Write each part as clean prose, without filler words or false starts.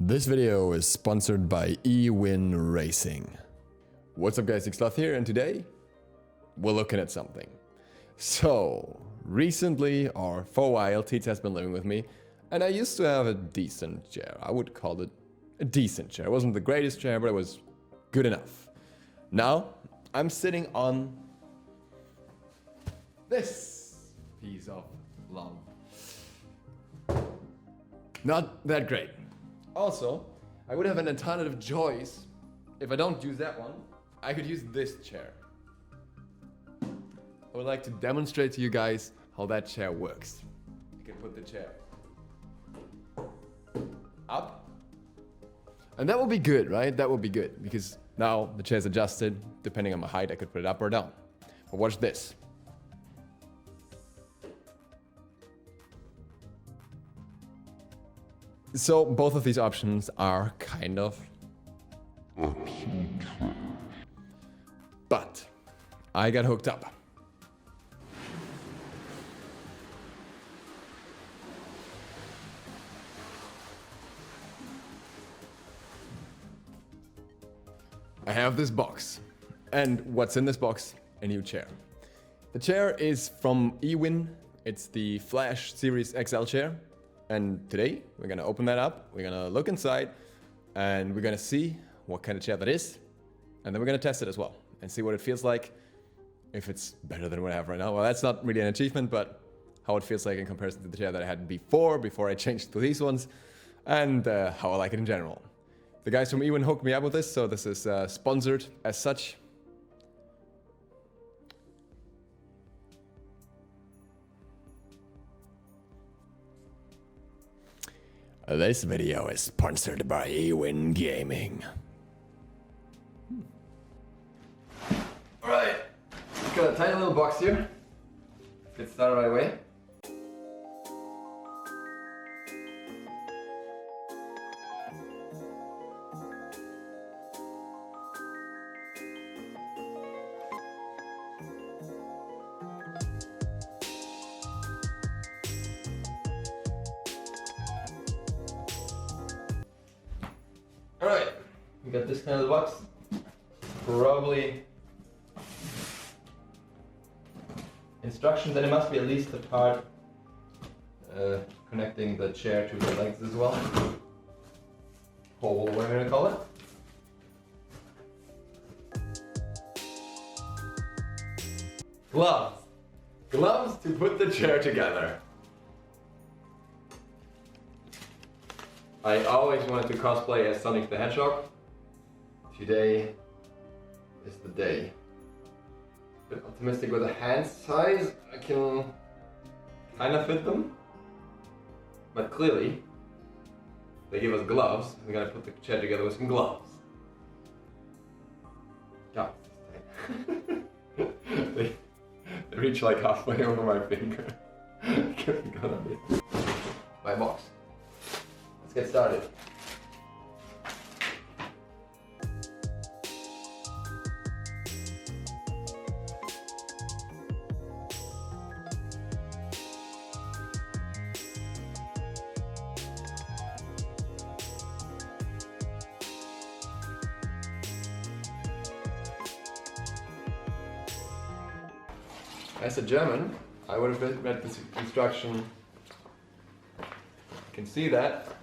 This video is sponsored by EWIN Racing. What's up guys, DukeSloth here, and today we're looking at something. So, recently, or for a while, Teets has been living with me, and I used to have a decent chair. I would call it a decent chair. It wasn't the greatest chair, but it was good enough. Now, I'm sitting on this piece of lump. Not that great. Also, I would have an alternative choice. If I don't use that one, I could use this chair. I would like to demonstrate to you guys how that chair works. I can put the chair up. And that will be good, right? That will be good, because now the chair's adjusted. Depending on my height, I could put it up or down. But watch this. So both of these options are kind of but I got hooked up. I have this box, and what's in this box? A new chair. The chair is from EWIN. It's the Flash Series XL chair. And today, we're gonna open that up, we're gonna look inside, and we're gonna see what kind of chair that is. And then we're gonna test it as well, and see what it feels like, if it's better than what I have right now. Well, that's not really an achievement, but how it feels like in comparison to the chair that I had before I changed to these ones, and how I like it in general. The guys from EWIN hooked me up with this, so this is sponsored as such. This video is sponsored by EWIN Gaming. Alright, got a tiny little box here. Let's get started right away. Alright, we got this kind of box. Probably instructions, and it must be at least the part connecting the chair to the legs as well. Hole, what am I gonna call it? Gloves! Gloves to put the chair together. I always wanted to cosplay as Sonic the Hedgehog. Today is the day. A bit optimistic with the hand size. I can kind of fit them. But clearly, they give us gloves. We're gonna put the chair together with some gloves. God, they reach like halfway over my finger. My box. Let's get started. As a German, I would have read this instruction. You can see that.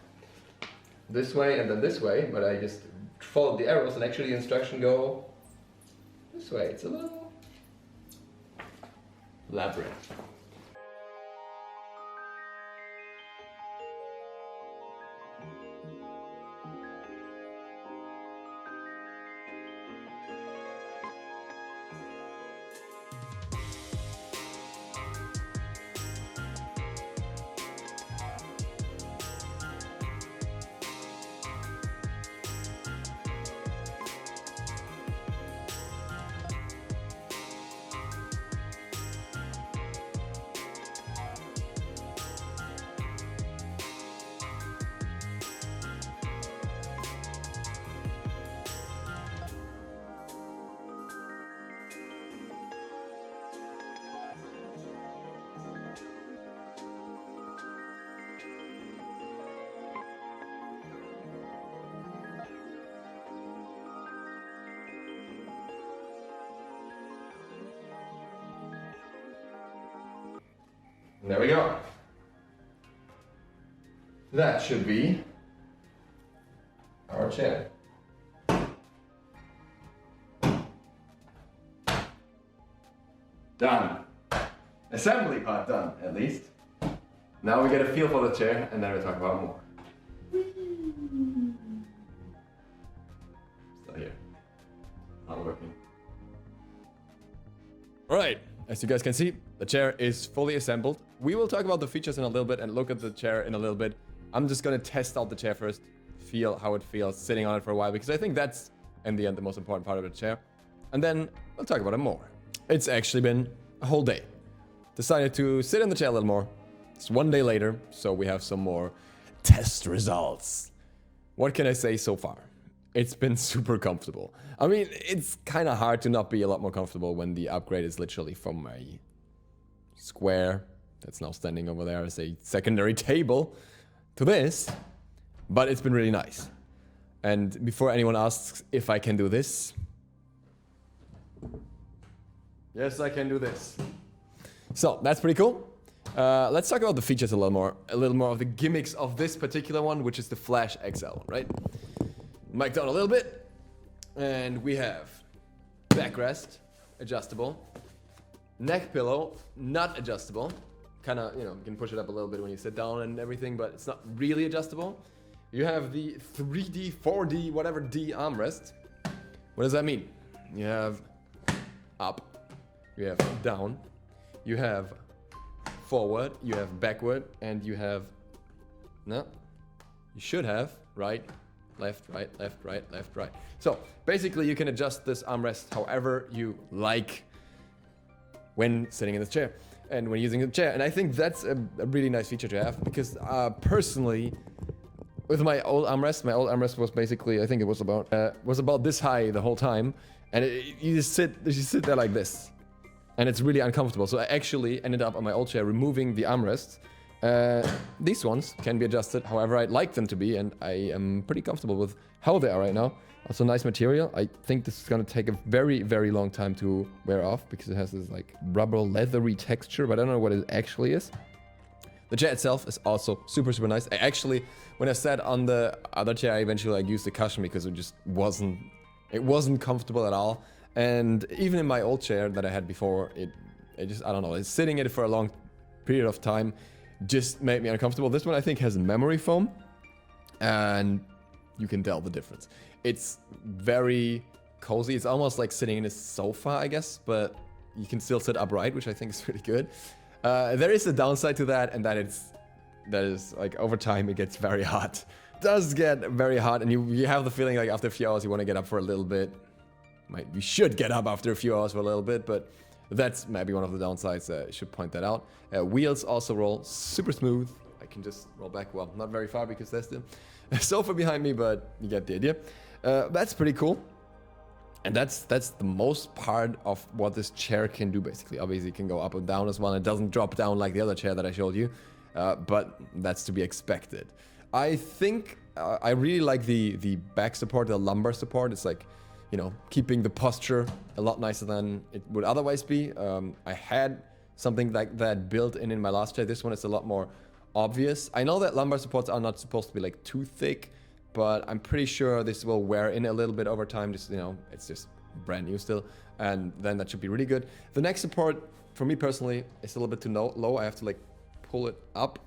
This way and then this way, but I just followed the arrows, and actually the instruction go this way. It's a little labyrinth. And there we go. That should be our chair. Done. Assembly part done, at least. Now we get a feel for the chair, and then we talk about more. Still here. Not working. Alright, as you guys can see, the chair is fully assembled. We will talk about the features in a little bit and look at the chair in a little bit. I'm just gonna test out the chair first, feel how it feels sitting on it for a while, because I think that's, in the end, the most important part of the chair. And then we'll talk about it more. It's actually been a whole day. Decided to sit in the chair a little more. It's one day later, so we have some more test results. What can I say so far? It's been super comfortable. I mean, it's kind of hard to not be a lot more comfortable when the upgrade is literally from a square that's now standing over there as a secondary table to this, but it's been really nice. And before anyone asks if I can do this, yes, I can do this. So that's pretty cool. Let's talk about the features a little more of the gimmicks of this particular one, which is the Flash XL, right? Mic down a little bit, and we have backrest, adjustable, neck pillow, not adjustable. Kind of, you can push it up a little bit when you sit down and everything, but it's not really adjustable. You have the 3D, 4D, whatever D armrest. What does that mean? You have up, you have down, you have forward, you have backward, and you have, no, you should have right, left, right, left, right, left, right. So basically you can adjust this armrest however you like when sitting in this chair and when using the chair. And I think that's a really nice feature to have, because personally, with my old armrest was basically, I think it was about this high the whole time, and you just sit there like this, and it's really uncomfortable. So I actually ended up on my old chair removing the armrests. These ones can be adjusted however I'd like them to be, and I am pretty comfortable with how they are right now. Also nice material. I think this is gonna take a very, very long time to wear off, because it has this like rubber leathery texture, but I don't know what it actually is. The chair itself is also super, super nice. I actually, when I sat on the other chair, I eventually used the cushion because it just wasn't comfortable at all. And even in my old chair that I had before, it just, I don't know, sitting in it for a long period of time just made me uncomfortable. This one I think has memory foam, and you can tell the difference. It's very cozy. It's almost like sitting in a sofa, I guess, but you can still sit upright, which I think is really good. There is a downside to that, and that is like over time it gets very hot. It does get very hot, and you have the feeling like after a few hours you want to get up for a little bit. You should get up after a few hours for a little bit, but that's maybe one of the downsides. I should point that out. Wheels also roll super smooth. I can just roll back, well, not very far because there's the sofa behind me, but you get the idea. That's pretty cool. And that's the most part of what this chair can do, basically. Obviously, it can go up and down as well. It doesn't drop down like the other chair that I showed you, but that's to be expected. I think I really like the back support, the lumbar support. It's like, keeping the posture a lot nicer than it would otherwise be. I had something like that built in my last chair. This one is a lot more obvious. I know that lumbar supports are not supposed to be like too thick, but I'm pretty sure this will wear in a little bit over time. Just, it's just brand new still, and then that should be really good. The neck support, for me personally, is a little bit too low. I have to like pull it up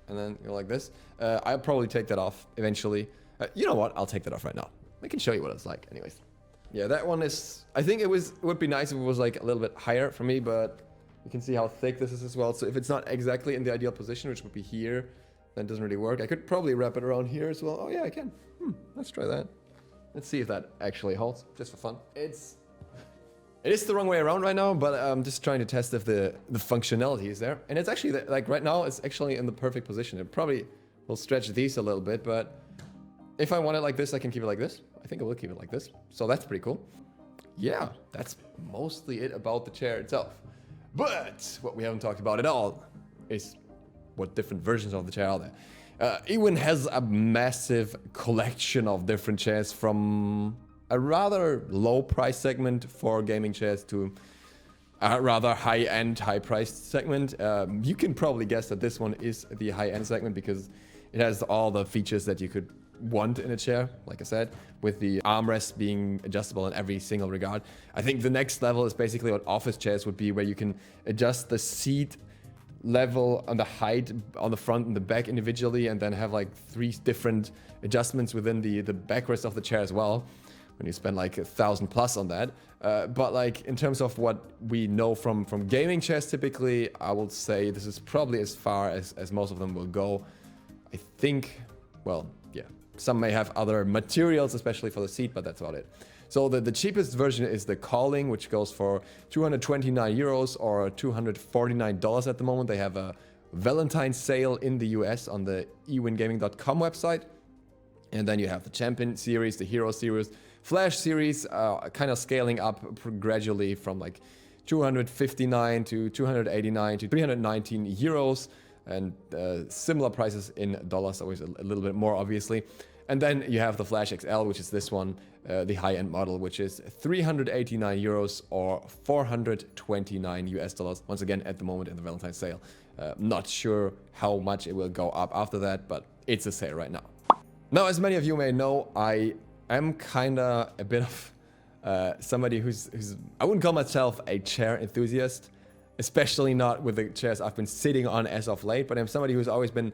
and then like this. I'll probably take that off eventually. You know what? I'll take that off right now. I can show you what it's like anyways. Yeah, that one is, I think it would be nice if it was like a little bit higher for me, but you can see how thick this is as well. So if it's not exactly in the ideal position, which would be here, then it doesn't really work. I could probably wrap it around here as well. Oh yeah, I can. Let's try that. Let's see if that actually holds, just for fun. It is the wrong way around right now, but I'm just trying to test if the functionality is there. And it's actually, like right now, it's actually in the perfect position. It probably will stretch these a little bit, but if I want it like this, I can keep it like this. I think I will keep it like this. So that's pretty cool. Yeah, that's mostly it about the chair itself. But what we haven't talked about at all is what different versions of the chair are there. EWIN has a massive collection of different chairs, from a rather low price segment for gaming chairs to a rather high-end, high-priced segment. You can probably guess that this one is the high-end segment because it has all the features that you could want in a chair, like I said, with the armrest being adjustable in every single regard. I think the next level is basically what office chairs would be, where you can adjust the seat level on the height on the front and the back individually, and then have like 3 different adjustments within the backrest of the chair as well, when you spend like $1,000+ on that. But like in terms of what we know from gaming chairs typically, I would say this is probably as far as most of them will go. I think, well, yeah, some may have other materials, especially for the seat, but that's about it. So the cheapest version is the Calling, which goes for 229 euros or $249 at the moment. They have a Valentine's sale in the US on the EWINgaming.com website. And then you have the Champion series, the Hero series, Flash series, kind of scaling up gradually from like 259 to 289 to 319 euros. And similar prices in dollars, always a little bit more, obviously. And then you have the Flash XL, which is this one, the high-end model, which is 389 euros or $429 US. Once again, at the moment in the Valentine's sale. Not sure how much it will go up after that, but it's a sale right now. Now, as many of you may know, I am kind of a bit of somebody who's I wouldn't call myself a chair enthusiast, especially not with the chairs I've been sitting on as of late, but I'm somebody who's always been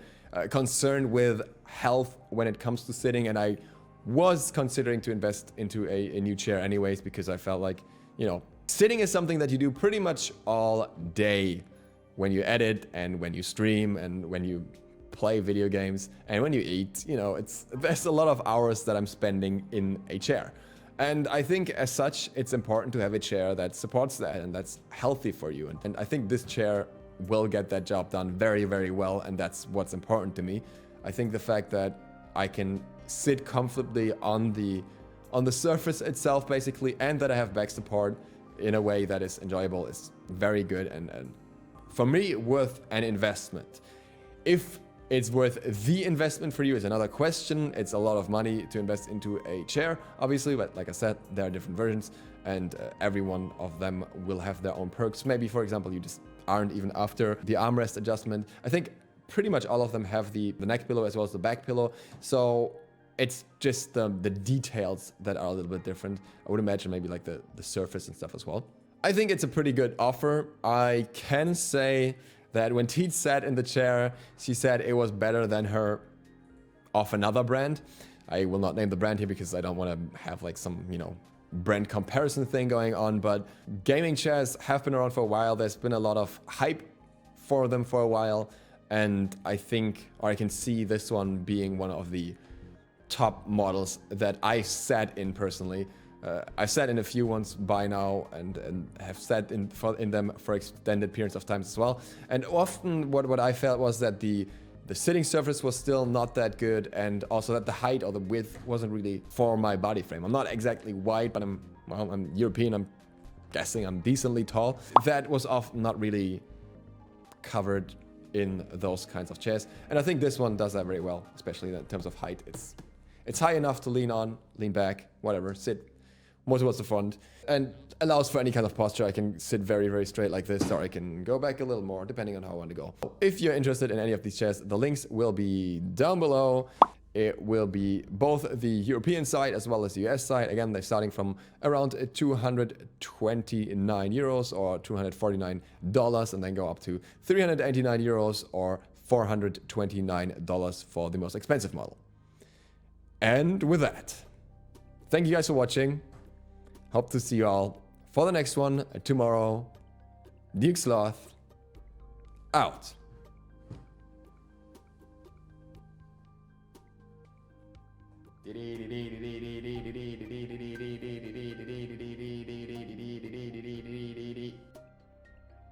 concerned with health when it comes to sitting, and I was considering to invest into a new chair anyways, because I felt like, you know, sitting is something that you do pretty much all day when you edit and when you stream and when you play video games and when you eat. You know, there's a lot of hours that I'm spending in a chair. And I think as such, it's important to have a chair that supports that and that's healthy for you. And I think this chair will get that job done very, very well. And that's what's important to me. I think the fact that I can sit comfortably on the surface itself, basically, and that I have back support in a way that is enjoyable is very good. And for me, worth an investment. If it's worth the investment for you is another question. It's a lot of money to invest into a chair, obviously, but like I said, there are different versions and every one of them will have their own perks. Maybe, for example, you just aren't even after the armrest adjustment. I think pretty much all of them have the neck pillow as well as the back pillow. So it's just the details that are a little bit different. I would imagine maybe like the surface and stuff as well. I think it's a pretty good offer. I can say that when Teet sat in the chair, she said it was better than her of another brand. I will not name the brand here because I don't want to have like some, you know, brand comparison thing going on, but gaming chairs have been around for a while. There's been a lot of hype for them for a while, and I think, or I can see this one being one of the top models that I sat in personally. I've sat in a few ones by now and have sat in them for extended periods of time as well. And often what I felt was that the sitting surface was still not that good, and also that the height or the width wasn't really for my body frame. I'm not exactly wide, but I'm European. I'm guessing I'm decently tall. That was often not really covered in those kinds of chairs. And I think this one does that very well, especially in terms of height. It's high enough to lean on, lean back, whatever, sit more towards the front, and allows for any kind of posture. I can sit very, very straight like this, or I can go back a little more, depending on how I want to go. If you're interested in any of these chairs, the links will be down below. It will be both the European side as well as the US side. Again, they're starting from around 229 euros or $249, and then go up to 389 euros or $429 for the most expensive model. And with that, thank you guys for watching. Hope to see you all for the next one tomorrow. DukeSloth out.